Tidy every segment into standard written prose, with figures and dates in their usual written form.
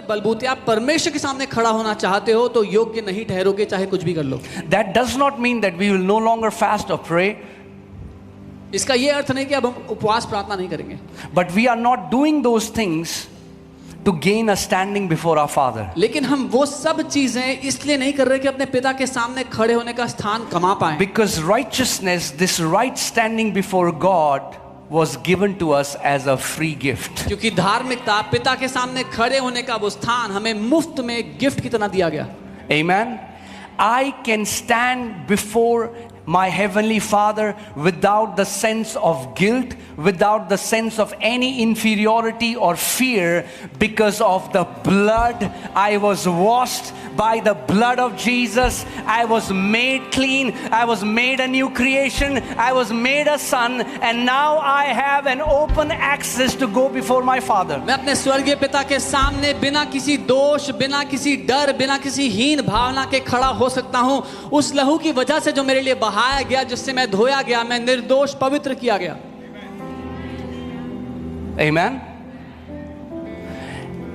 बलबूते आप परमेश्वर के सामने खड़ा होना चाहते हो तो योग्य नहीं ठहरोगे, चाहे कुछ भी कर लो। That does not mean that we will no longer fast or pray, इसका ये अर्थ नहीं कि अब हम उपवास प्रार्थना नहीं करेंगे, but we are not doing those things to gain a standing before our Father. लेकिन हम वो सब चीजें इसलिए नहीं कर रहे कि अपने पिता के सामने खड़े होने का स्थान कमा पाएं। Because righteousness, this right standing before God, was given to us as a free gift. क्योंकि धार्मिकता, पिता के सामने खड़े होने का वो स्थान हमें मुफ्त में गिफ्ट की तरह दिया गया। Amen. I can stand before my heavenly Father without the sense of guilt, without the sense of any inferiority or fear, because of the blood. I was washed by the blood of Jesus. I was made clean. I was made a new creation. I was made a son, and now I have an open access to go before my Father. मैं अपने स्वर्गीय पिता के सामने बिना किसी दोष, बिना किसी डर, बिना किसी हीन भावना के खड़ा हो सकता हूं। उस लहू की वजह से जो मेरे लिए बहाया गया, जिससे मैं धोया गया, मैं निर्दोष पवित्र किया गया। Amen.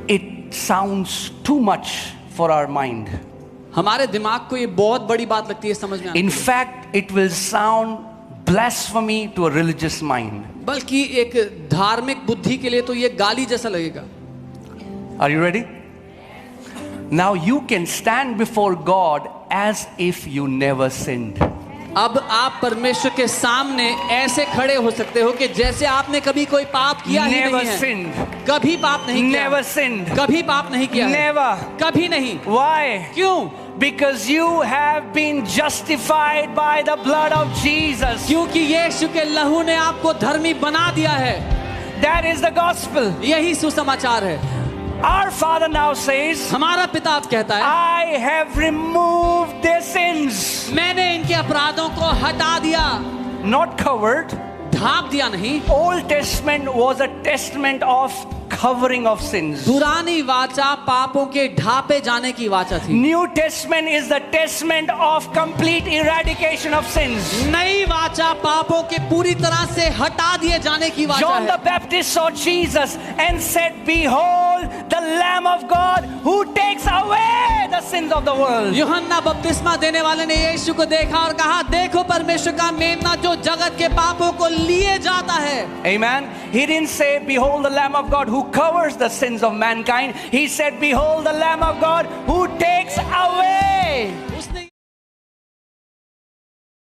It sounds too much for our mind. हमारे दिमाग को ये बहुत बड़ी बात लगती है समझ में आती है। In fact, it will sound blasphemy to a religious mind. बल्कि एक धार्मिक बुद्धि के लिए तो ये गाली जैसा लगेगा। Are you ready? Now you can stand before God as if you never sinned. अब आप परमेश्वर के सामने ऐसे खड़े हो सकते हो कि जैसे आपने कभी कोई पाप किया ही Never नहीं है। sinned. कभी पाप नहीं किया। Never sinned. कभी पाप नहीं किया है। Never. कभी नहीं। Why? क्यों? Because you have been justified by the blood of Jesus. क्योंकि यीशु के लहू ने आपको धर्मी बना दिया है। That is the gospel. यही सुसमाचार है। Our Father now says, हमारा पिता अब कहता है, I have removed their sins. मैंने इनके अपराधों को हटा दिया, Not covered. ढांप दिया नहीं। Old Testament was a testament of covering of sins. पुरानी वाचा पापों के ढापे जाने की वाचा थी। New Testament is the testament of complete eradication of sins. नई वाचा पापों के पूरी तरह से हटा दिए जाने की वाचा John the है। Baptist saw Jesus and said, Behold the Lamb of God who takes away the sins of the world. यूहन्ना बपतिस्मा देने वाले ने यीशु को देखा और कहा, देखो परमेश्वर का मेमना जो जगत के पापों को लिए जाता है। Amen. He didn't say, Behold the Lamb of God who covers the sins of mankind. He said, Behold the Lamb of God who takes away